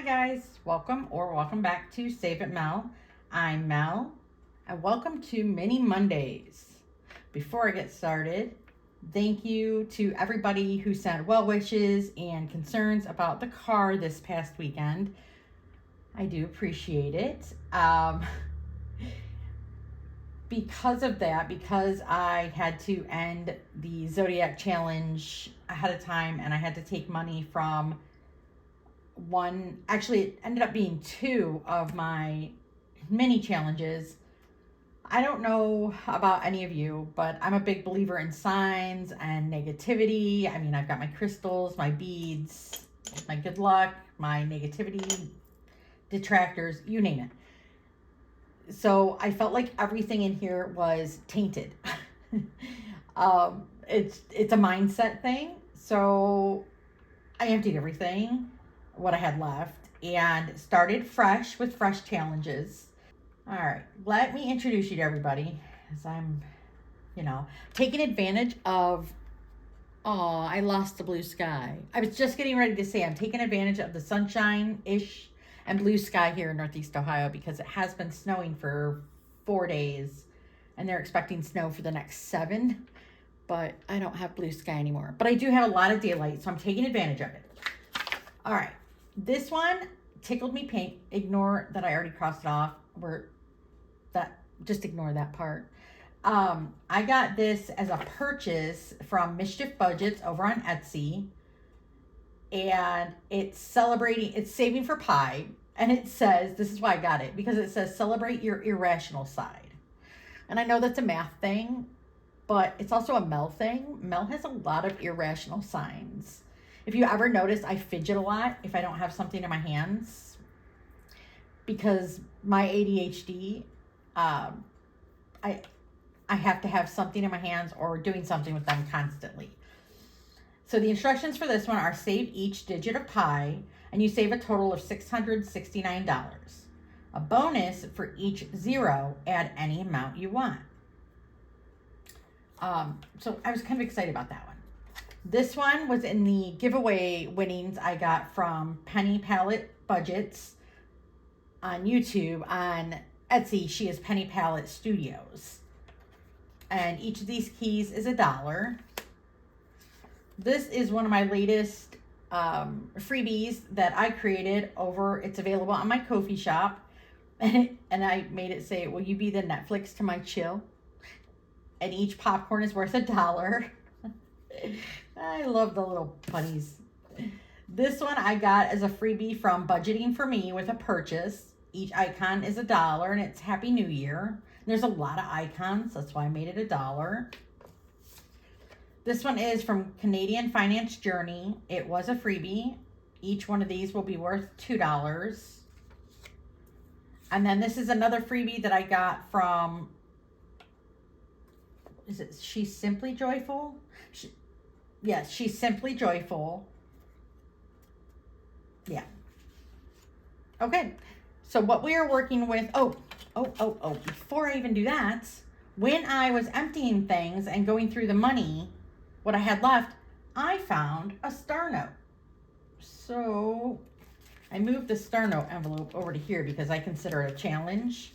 guys, welcome back to Save It Mel. I'm Mel, and welcome to Mini Mondays. Before I get started, thank you to everybody who sent well wishes and concerns about the car this past weekend. I do appreciate it. Because I had to end the Zodiac Challenge ahead of time and I had to take money from actually it ended up being two of my mini challenges. I don't know about any of you, but I'm a big believer in signs and negativity. I mean, I've got my crystals, my beads, my good luck, my negativity detractors, you name it. So I felt like everything in here was tainted. It's a mindset thing. So I emptied everything, what I had left, and started fresh with fresh challenges. All right, let me introduce you to everybody as I'm, taking advantage of, I lost the blue sky. I was just getting ready to say I'm taking advantage of the sunshine-ish and blue sky here in Northeast Ohio because it has been snowing for 4 days and they're expecting snow for the next 7, but I don't have blue sky anymore. But I do have a lot of daylight, so I'm taking advantage of it. All right, this one tickled me pink. Ignore that I already crossed it off. Just ignore that part. I got this as a purchase from Mischief Budgets over on Etsy. And it's saving for Pi. And it says, this is why I got it, because it says celebrate your irrational side. And I know that's a math thing, but it's also a Mel thing. Mel has a lot of irrational signs. If you ever notice, I fidget a lot if I don't have something in my hands. Because my ADHD, I have to have something in my hands or doing something with them constantly. So the instructions for this one are save each digit of pi, and you save a total of $669. A bonus for each zero, add any amount you want. So I was kind of excited about that one. This one was in the giveaway winnings I got from Penny Palette Budgets on YouTube. On Etsy, she is Penny Palette Studios. And each of these keys is $1. This is one of my latest freebies that I created it's available on my Ko-fi shop. And I made it say, will you be the Netflix to my chill? And each popcorn is worth $1. I love the little bunnies. This one I got as a freebie from Budgeting for Me with a purchase. Each icon is $1 and it's Happy New Year. There's a lot of icons, that's why I made it $1. This one is from Canadian Finance Journey. It was a freebie. Each one of these will be worth $2. And then this is another freebie that I got from, She's Simply Joyful? Yes, She's Simply Joyful. Yeah. Okay, so what we are working with, before I even do that, when I was emptying things and going through the money, what I had left, I found a star note. So I moved the star note envelope over to here because I consider it a challenge.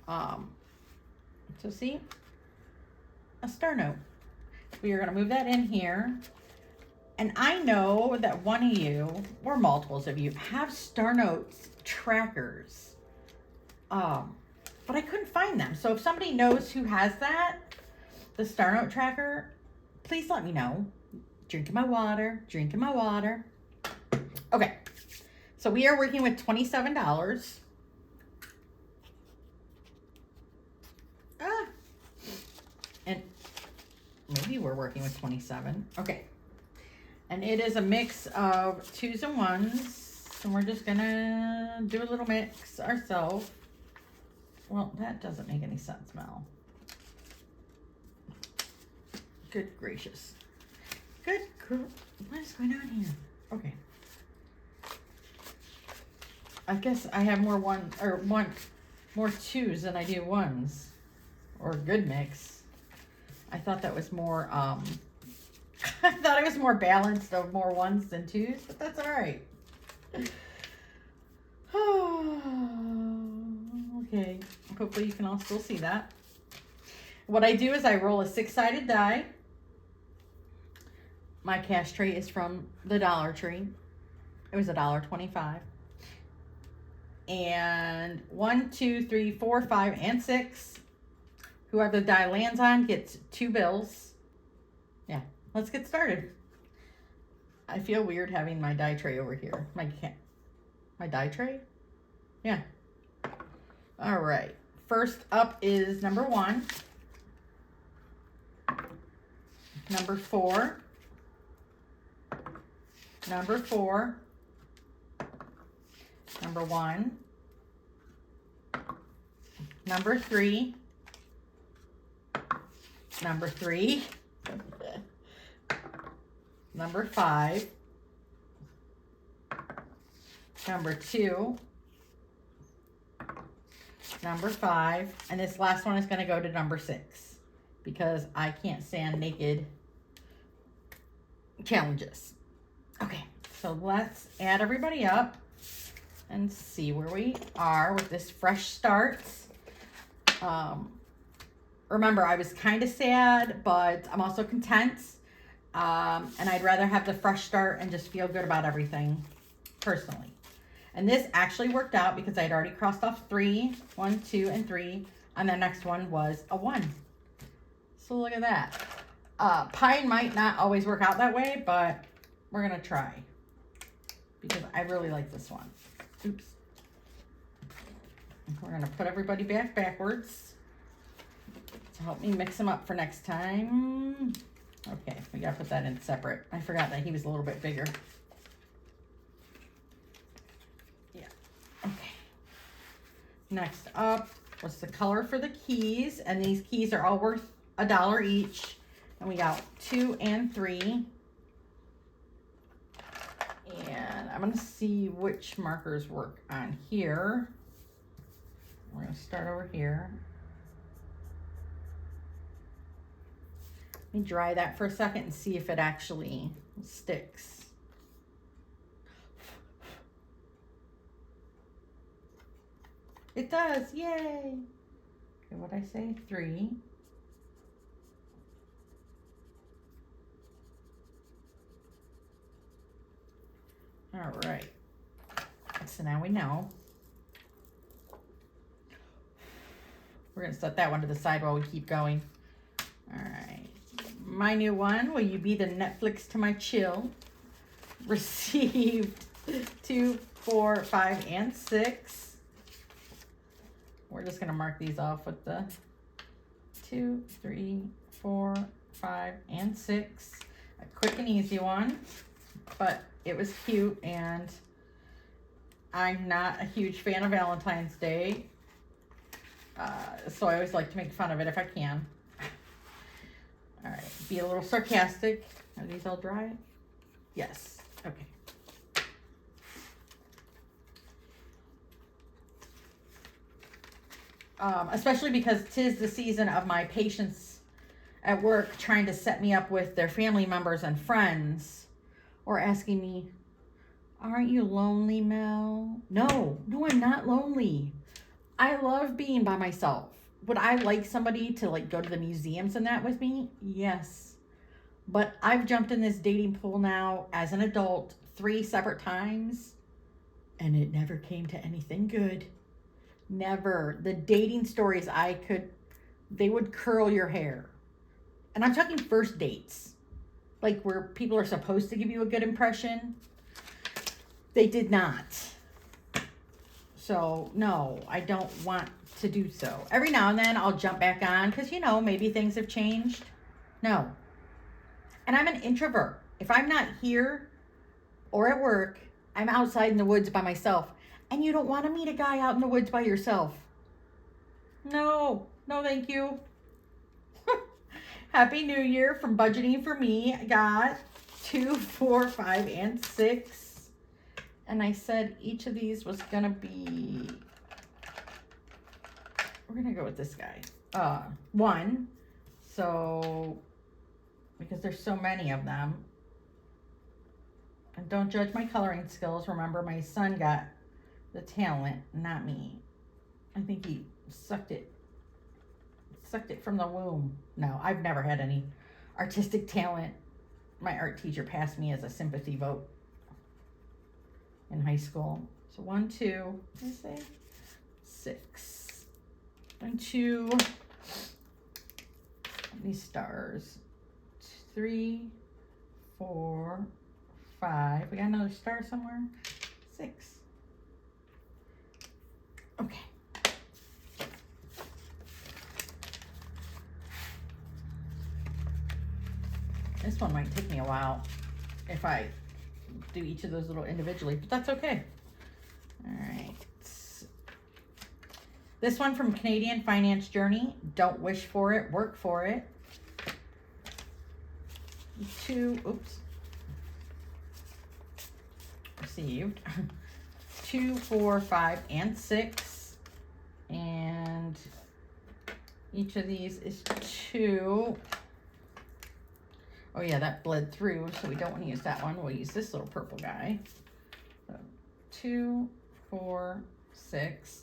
So see, a star note. We are going to move that in here. And I know that one of you, or multiples of you, have star notes trackers. But I couldn't find them. So if somebody knows who has that, the star note tracker, please let me know. Drinking my water. Okay, so we are working with $27. And maybe we're working with 27. Okay. And it is a mix of 2s and 1s. And we're just gonna do a little mix ourselves. Well, that doesn't make any sense, Mel. Good gracious. What is going on here? Okay. I guess I have more more 2s than I do 1s. Or good mix. I thought that was more, I thought it was more balanced of more 1s than 2s, but that's all right. Okay, hopefully you can all still see that. What I do is I roll a 6-sided die. My cash tray is from the Dollar Tree. It was $1.25. And 1, 2, 3, 4, 5, and 6. Whoever the die lands on gets 2 bills. Yeah, let's get started. I feel weird having my die tray over here. My die tray? Yeah. All right. First up is number 1. Number 4. Number 4. Number 1. Number 3. Number 3. Number 5. Number 2. Number 5. And this last one is going to go to number 6 because I can't stand naked challenges. Okay, so let's add everybody up and see where we are with this fresh start. Remember, I was kind of sad, but I'm also content. And I'd rather have the fresh start and just feel good about everything personally. And this actually worked out because I'd already crossed off 3, 1, 2, and 3. And the next one was a 1. So look at that. Pie might not always work out that way, but we're going to try. Because I really like this one. Oops. We're going to put everybody backwards to help me mix them up for next time. Okay, we got to put that in separate. I forgot that he was a little bit bigger. Yeah, okay. Next up was the color for the keys. And these keys are all worth $1 each. And we got 2 and 3. And I'm going to see which markers work on here. We're going to start over here. Let me dry that for a second and see if it actually sticks. It does, yay! Okay, what'd I say? 3. All right, so now we know. We're gonna set that one to the side while we keep going. All right, my new one, will you be the Netflix to my chill? Received 2, 4, 5, and 6. We're just gonna mark these off with the 2, 3, 4, 5, and 6. A quick and easy one, but it was cute, and I'm not a huge fan of Valentine's Day, so I always like to make fun of it if I can. All right, be a little sarcastic. Are these all dry? Yes, okay. Especially because 'tis the season of my patients at work trying to set me up with their family members and friends. Or asking me, aren't you lonely, Mel? No, I'm not lonely. I love being by myself. Would I like somebody to go to the museums and that with me? Yes. But I've jumped in this dating pool now as an adult 3 separate times, and it never came to anything good. Never. The dating stories they would curl your hair. And I'm talking first dates. Where people are supposed to give you a good impression. They did not. So, no, I don't want to do so. Every now and then I'll jump back on because, maybe things have changed. No. And I'm an introvert. If I'm not here or at work, I'm outside in the woods by myself. And you don't want to meet a guy out in the woods by yourself. No, thank you. Happy New Year from Budgeting for Me. I got 2, 4, 5, and 6. And I said each of these was going to be, we're going to go with this guy. 1. So, because there's so many of them. And don't judge my coloring skills. Remember, my son got the talent, not me. I think he sucked it from the womb. No, I've never had any artistic talent. My art teacher passed me as a sympathy vote in high school. So 1, 2, what did I say? 6. 1, 2. These stars. 3, 4, 5. We got another star somewhere. 6. Okay. This one might take me a while if I do each of those little individually, but that's okay. All right. This one from Canadian Finance Journey. Don't wish for it, work for it. 2, oops. Received. 2, 4, 5, and 6. And each of these is 2. Oh yeah, that bled through, so we don't want to use that one. We'll use this little purple guy. So 2, 4, 6.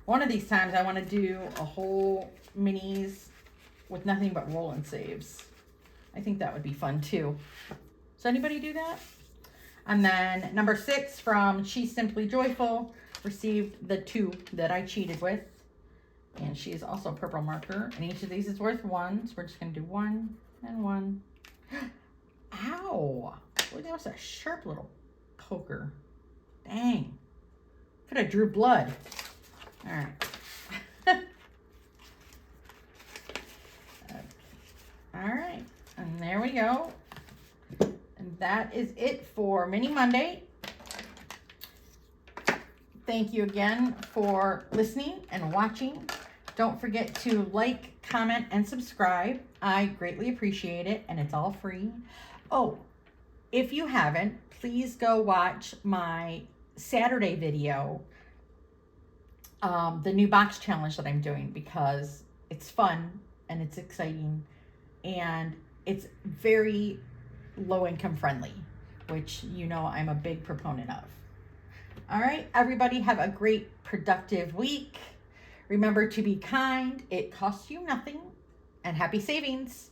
One of these times I want to do a whole minis with nothing but roll and saves. I think that would be fun too. Does anybody do that? And then number 6 from She's Simply Joyful received the 2 that I cheated with. And she is also a purple marker. And each of these is worth 1. So we're just going to do 1 and 1. Ow. Boy, that was a sharp little poker. Dang. Could have drew blood. All right. All right. And there we go. And that is it for Mini Monday. Thank you again for listening and watching. Don't forget to like, comment, and subscribe. I greatly appreciate it, and it's all free. Oh, if you haven't, please go watch my Saturday video, the new box challenge that I'm doing, because it's fun and it's exciting and it's very low income friendly, which you know I'm a big proponent of. All right, everybody have a great, productive week. Remember to be kind. It costs you nothing. And happy savings.